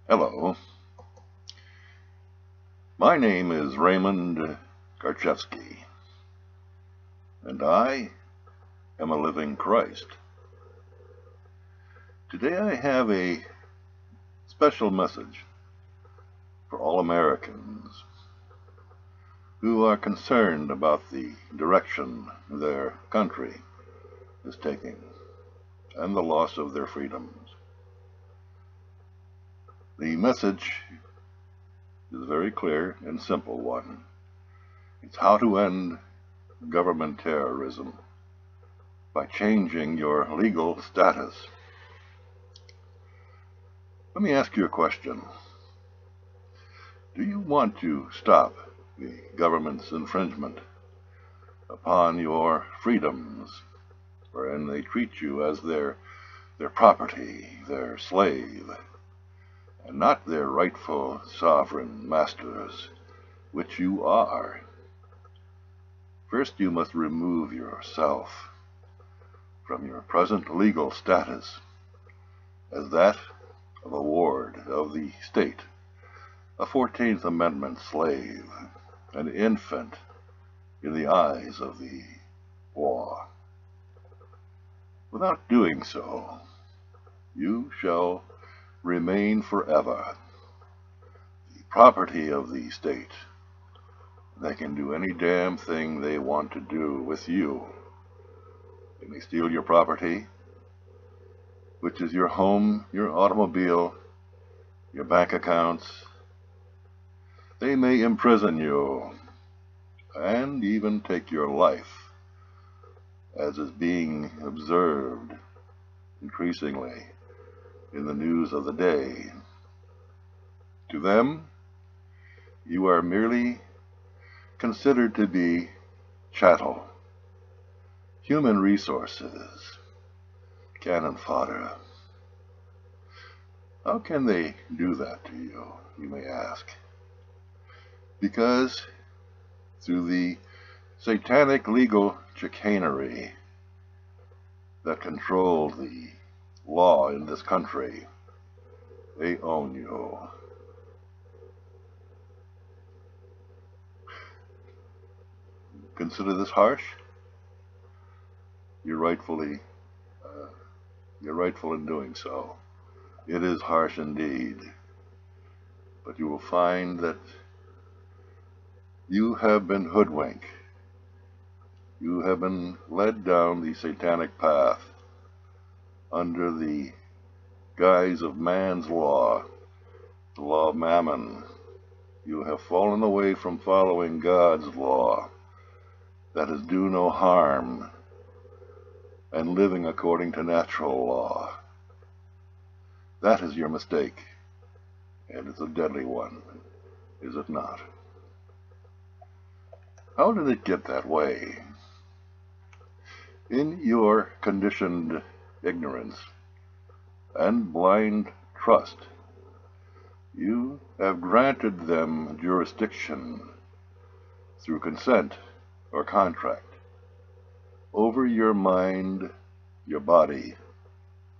Hello, my name is Raymond Garchevsky, and I am a living Christ. Today I have a special message for all Americans who are concerned about the direction their country is taking and the loss of their freedoms. The message is a very clear and simple one. It's how to end government terrorism by changing your legal status. Let me ask you a question. Do you want to stop the government's infringement upon your freedoms, wherein they treat you as their property, their slave, and not their rightful sovereign masters, which you are? First, you must remove yourself from your present legal status as that of a ward of the state, a 14th Amendment slave, an infant in the eyes of the law. Without doing so, you shall remain forever the property of the state. They can do any damn thing they want to do with you. They may steal your property, which is your home, your automobile, your bank accounts. They may imprison you and even take your life, as is being observed increasingly in the news of the day. To them, you are merely considered to be chattel, human resources, cannon fodder. How can they do that to you, you may ask? Because through the satanic legal chicanery that control the law in this country, they own you. Consider this harsh? You're rightful in doing so. It is harsh indeed, but you will find that you have been hoodwinked. You have been led down the satanic path under the guise of man's law, the law of mammon. You have fallen away from following God's law, that is, do no harm, and living according to natural law. That is your mistake, and it's a deadly one, is it not? How did it get that way? In your conditioned ignorance and blind trust, you have granted them jurisdiction through consent or contract over your mind, your body,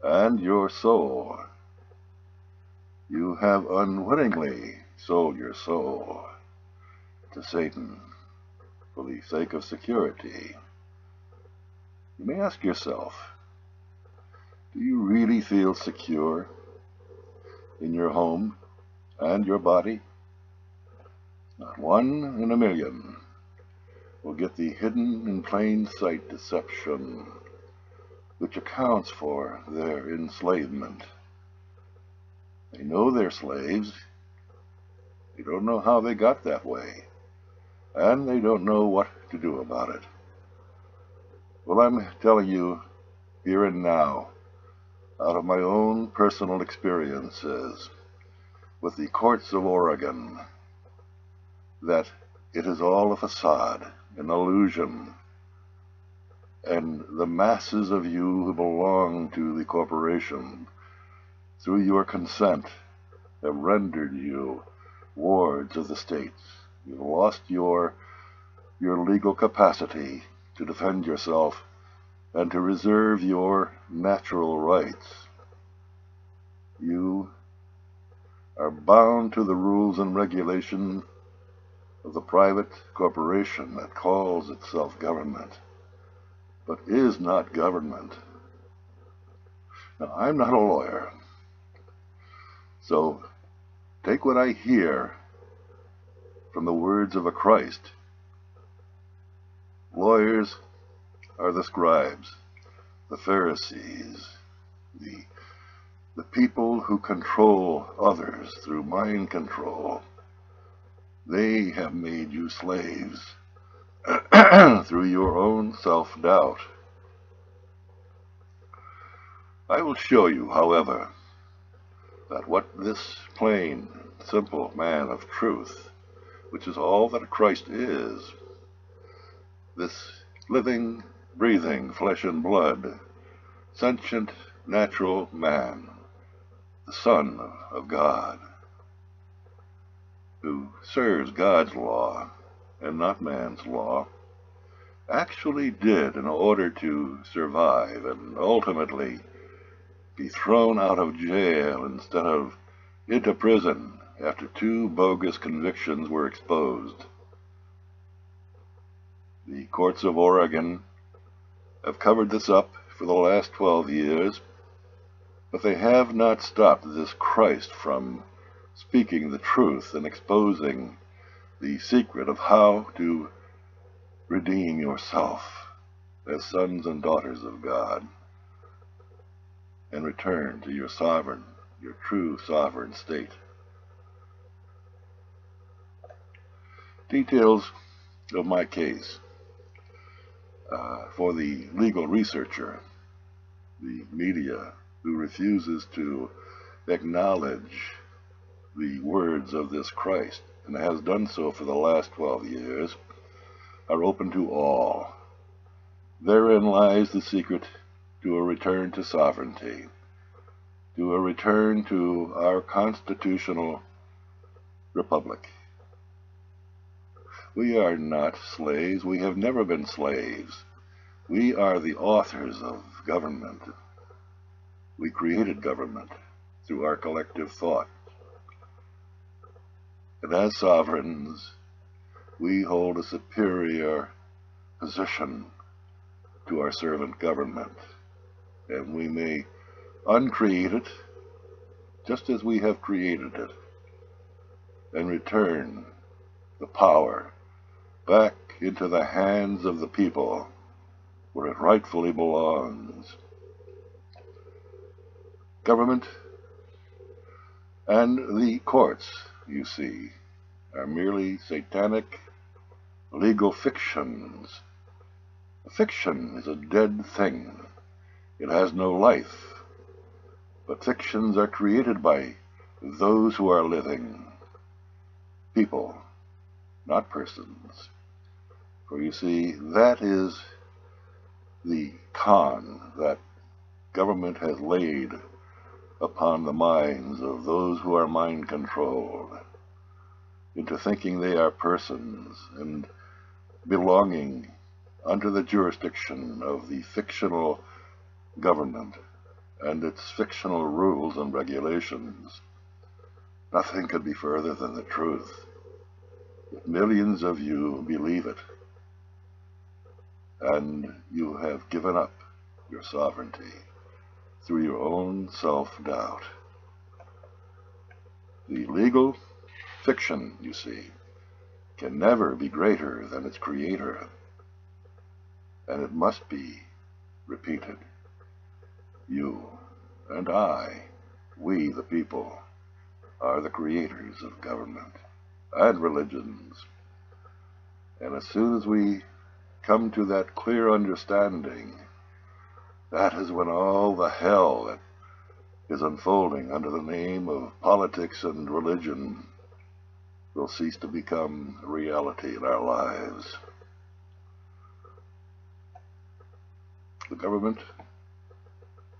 and your soul. You have unwittingly sold your soul to Satan for the sake of security. You may ask yourself, do you really feel secure in your home and your body? Not one in a million will get the hidden in plain sight deception which accounts for their enslavement. They know they're slaves. They don't know how they got that way, and they don't know what to do about it. Well, I'm telling you here and now, out of my own personal experiences with the courts of Oregon, that it is all a facade, an illusion, and the masses of you who belong to the corporation, through your consent, have rendered you wards of the states. You've lost your legal capacity to defend yourself and to reserve your natural rights. You are bound to the rules and regulations of the private corporation that calls itself government, but is not government. Now, I'm not a lawyer, so take what I hear from the words of a Christ. Lawyers are the scribes, the Pharisees, the people who control others through mind control. They have made you slaves through your own self-doubt. I will show you, however, that what this plain, simple man of truth, which is all that Christ is, this living, breathing, flesh and blood, sentient, natural man, the Son of God, who serves God's law and not man's law, actually did in order to survive and ultimately be thrown out of jail instead of into prison after 2 bogus convictions were exposed. The courts of Oregon have covered this up for the last 12 years, but they have not stopped this Christ from speaking the truth and exposing the secret of how to redeem yourself as sons and daughters of God and return to your sovereign, your true sovereign state. Details of my case for the legal researcher, the media who refuses to acknowledge the words of this Christ, and has done so for the last 12 years, are open to all. Therein lies the secret to a return to sovereignty, to a return to our constitutional republic. We are not slaves. We have never been slaves. We are the authors of government. We created government through our collective thought. And as sovereigns, we hold a superior position to our servant government. And we may uncreate it just as we have created it and return the power back into the hands of the people where it rightfully belongs. Government and the courts, you see, are merely satanic legal fictions. A fiction is a dead thing. It has no life. But fictions are created by those who are living. People, not persons. For you see, that is the con that government has laid upon the minds of those who are mind-controlled into thinking they are persons and belonging under the jurisdiction of the fictional government and its fictional rules and regulations. Nothing could be further than the truth. But millions of you believe it, and you have given up your sovereignty through your own self-doubt. The legal fiction, you see, can never be greater than its creator, and it must be repeated. You and I, we the people, are the creators of government and religions. And as soon as we come to that clear understanding, that is when all the hell that is unfolding under the name of politics and religion will cease to become reality in our lives. The government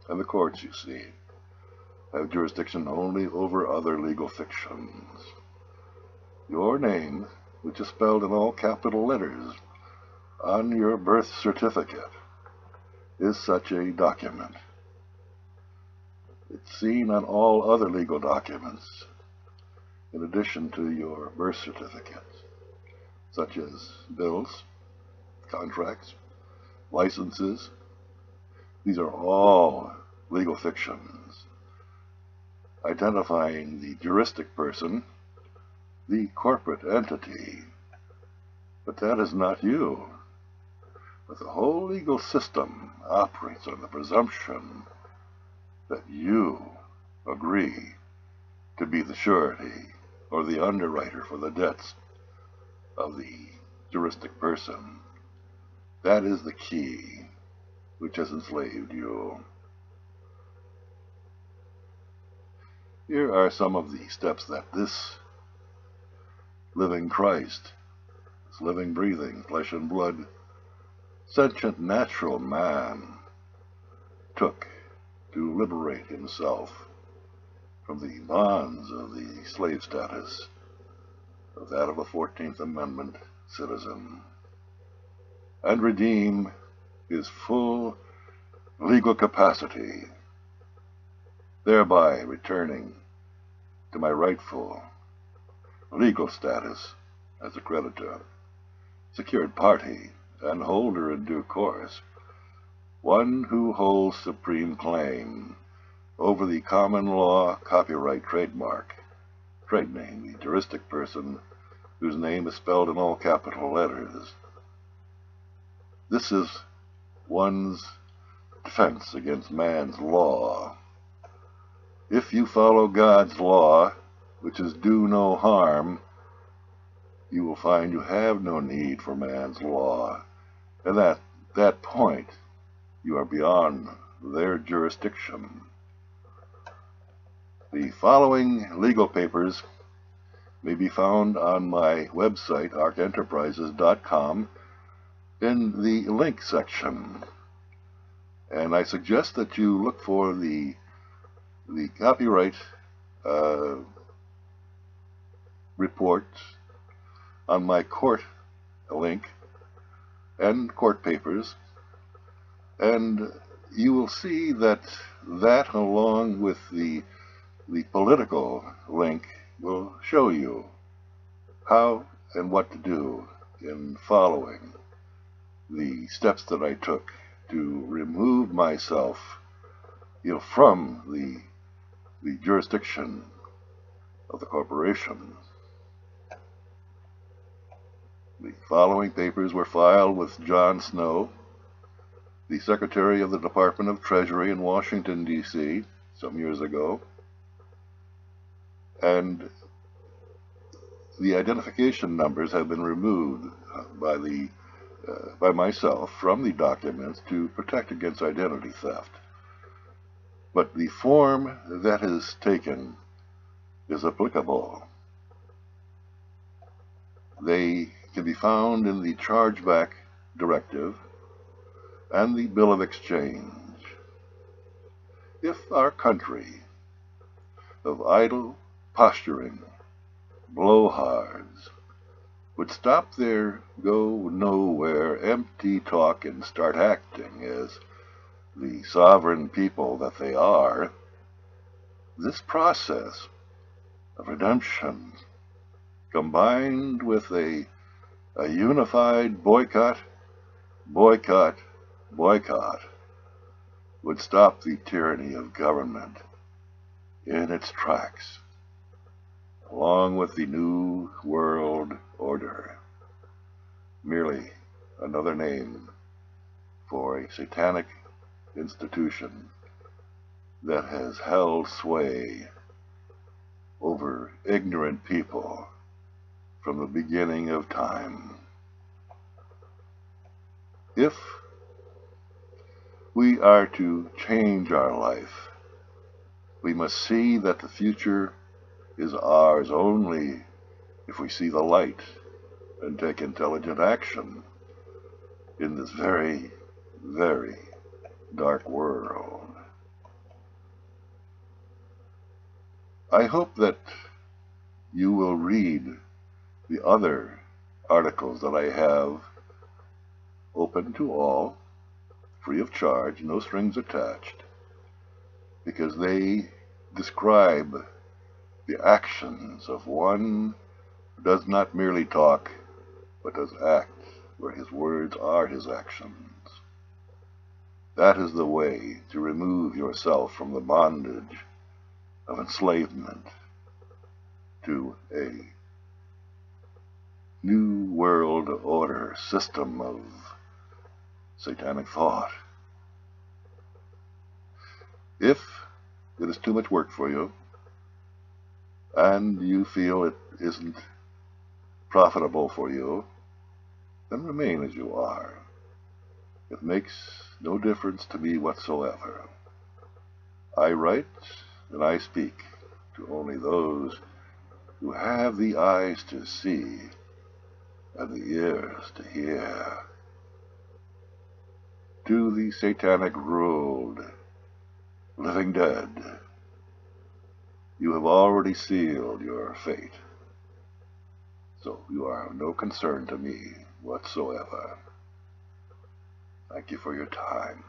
and the courts, you see, have jurisdiction only over other legal fictions. Your name, which is spelled in all capital letters on your birth certificate, is such a document. It's seen on all other legal documents in addition to your birth certificate, such as bills, contracts, licenses. These are all legal fictions, identifying the juristic person, the corporate entity. But that is not you. But the whole legal system operates on the presumption that you agree to be the surety or the underwriter for the debts of the juristic person. That is the key which has enslaved you. Here are some of the steps that this living Christ, this living, breathing, flesh and blood, sentient, natural man took to liberate himself from the bonds of the slave status of that of a 14th Amendment citizen, and redeem his full legal capacity, thereby returning to my rightful legal status as a creditor, secured party, and holder in due course, one who holds supreme claim over the common law copyright trademark, trade name, the juristic person whose name is spelled in all capital letters. This is one's defense against man's law. If you follow God's law, which is do no harm, you will find you have no need for man's law. And at that point, you are beyond their jurisdiction. The following legal papers may be found on my website, arkenterprises.com, in the link section. And I suggest that you look for the copyright report on my court link and court papers, and you will see that along with the political link will show you how and what to do in following the steps that I took to remove myself, from the jurisdiction of the corporation. The following papers were filed with John Snow, the Secretary of the Department of Treasury in Washington, D.C., some years ago, and the identification numbers have been removed by myself from the documents to protect against identity theft. But the form that is taken is applicable. They can be found in the chargeback directive and the bill of exchange. If our country of idle posturing blowhards would stop their go-nowhere empty talk and start acting as the sovereign people that they are, this process of redemption, combined with a unified boycott, would stop the tyranny of government in its tracks, along with the New World Order, merely another name for a satanic institution that has held sway over ignorant people from the beginning of time. If we are to change our life, we must see that the future is ours only if we see the light and take intelligent action in this very, very dark world. I hope that you will read the other articles that I have open to all, free of charge, no strings attached, because they describe the actions of one who does not merely talk, but does act where his words are his actions. That is the way to remove yourself from the bondage of enslavement to a new world order system of satanic thought. If it is too much work for you, and you feel it isn't profitable for you, then remain as you are. It makes no difference to me whatsoever. I write and I speak to only those who have the eyes to see and the ears to hear. To the satanic-ruled living dead, you have already sealed your fate, so you are of no concern to me whatsoever. Thank you for your time.